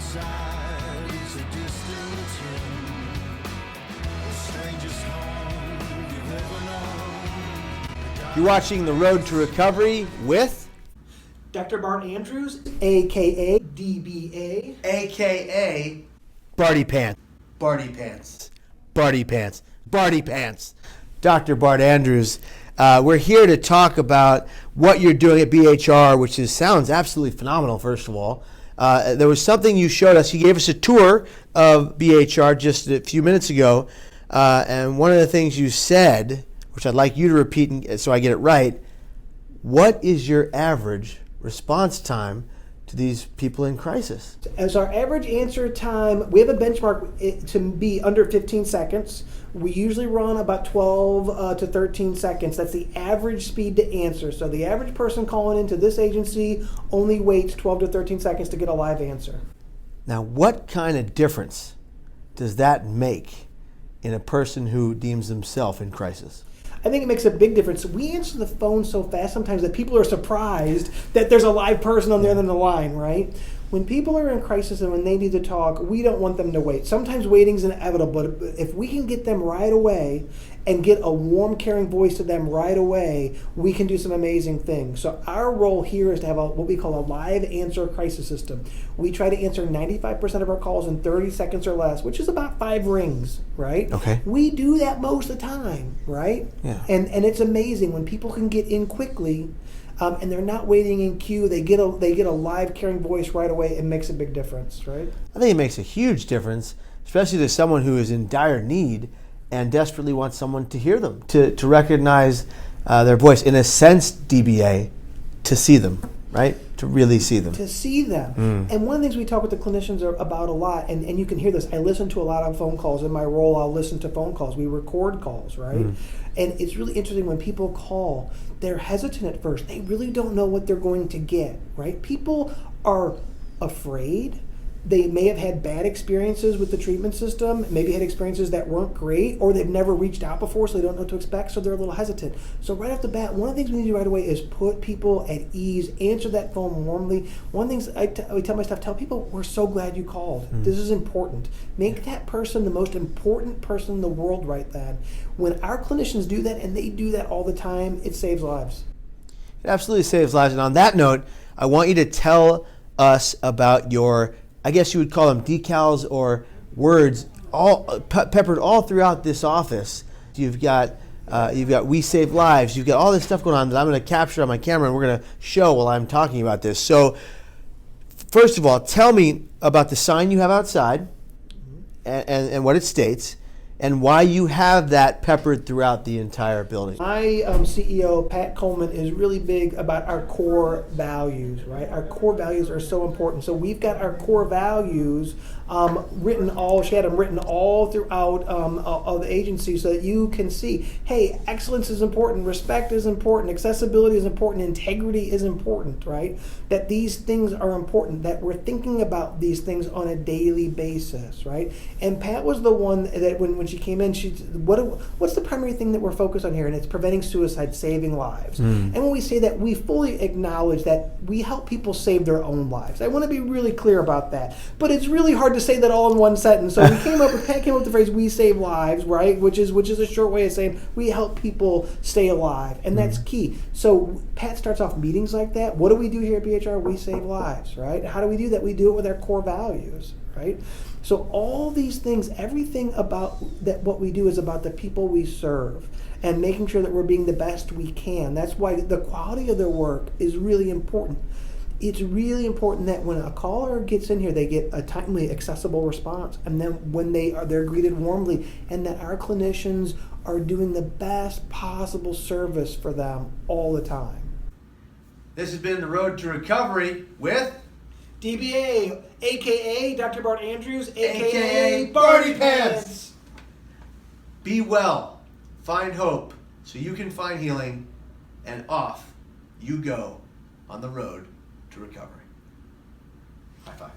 side is a distant hymn, the strangest home you've ever known. You're watching The Road to Recovery with Dr. Bart Andrews, a.k.a. DBA. a.k.a. Barty Pants. Barty Pants. Barty Pants. Barty Pants. Dr. Bart Andrews. We're here to talk about what you're doing at BHR, which sounds absolutely phenomenal, first of all. There was something you showed us. You gave us a tour of BHR just a few minutes ago. And one of the things you said, which I'd like you to repeat so I get it right, what is your average response time to these people in crisis? As our average answer time, we have a benchmark to be under 15 seconds. We usually run about 12 to 13 seconds. That's the average speed to answer. So the average person calling into this agency only waits 12 to 13 seconds to get a live answer. Now, what kind of difference does that make in a person who deems themselves in crisis? I think it makes a big difference. We answer the phone so fast sometimes that people are surprised that there's a live person on the other end of the line, right? When people are in crisis and when they need to talk, we don't want them to wait. Sometimes waiting's inevitable, but if we can get them right away and get a warm, caring voice to them right away, we can do some amazing things. So our role here is to have what we call a live answer crisis system. We try to answer 95% of our calls in 30 seconds or less, which is about 5 rings, right? Okay. We do that most of the time, right? Yeah. And it's amazing when people can get in quickly. And they're not waiting in queue. They get a live, caring voice right away. It makes a big difference, right? I think it makes a huge difference, especially to someone who is in dire need and desperately wants someone to hear them, to recognize their voice. In a sense, DBA, to see them, right? To really see them. To see them. And one of the things we talk with the clinicians about a lot, and you can hear this, I listen to a lot of phone calls. In my role, I'll listen to phone calls. We record calls, right? And it's really interesting when people call, they're hesitant at first. They really don't know what they're going to get, right? People are afraid. They may have had bad experiences with the treatment system, maybe had experiences that weren't great, or they've never reached out before, so they don't know what to expect, so they're a little hesitant. So right off the bat, one of the things we need to do right away is put people at ease, answer that phone warmly. One of the things I tell my staff, tell people, we're so glad you called. This is important. Make that person the most important person in the world right then. When our clinicians do that, and they do that all the time, it saves lives. It absolutely saves lives. And on that note, I want you to tell us about your, I guess you would call them decals or words, all peppered all throughout this office. You've got We Save Lives. You've got all this stuff going on that I'm going to capture on my camera and we're going to show while I'm talking about this. So, first of all, tell me about the sign you have outside and what it states, and why you have that peppered throughout the entire building. My CEO, Pat Coleman, is really big about our core values, right? Our core values are so important. So we've got our core values she had them written all throughout of the agency so that you can see, hey, excellence is important, respect is important, accessibility is important, integrity is important, right? That these things are important, that we're thinking about these things on a daily basis, right? And Pat was the one that when she came in, she said, what's the primary thing that we're focused on here? And it's preventing suicide, saving lives. And when we say that, we fully acknowledge that we help people save their own lives. I want to be really clear about that. But it's really hard to say that all in one sentence. So Pat came up with the phrase "we save lives," right? Which is a short way of saying we help people stay alive, and that's key. So Pat starts off meetings like that. What do we do here at BHR? We save lives, right? How do we do that? We do it with our core values, right? So all these things, everything about that, what we do is about the people we serve and making sure that we're being the best we can. That's why the quality of their work is really important. It's really important that when a caller gets in here, they get a timely, accessible response, and then when they're greeted warmly, and that our clinicians are doing the best possible service for them all the time. This has been The Road to Recovery with DBA, a.k.a. Dr. Bart Andrews, a.k.a. Barty Pants. Be well, find hope, so you can find healing, and off you go on the road to recovery. High five.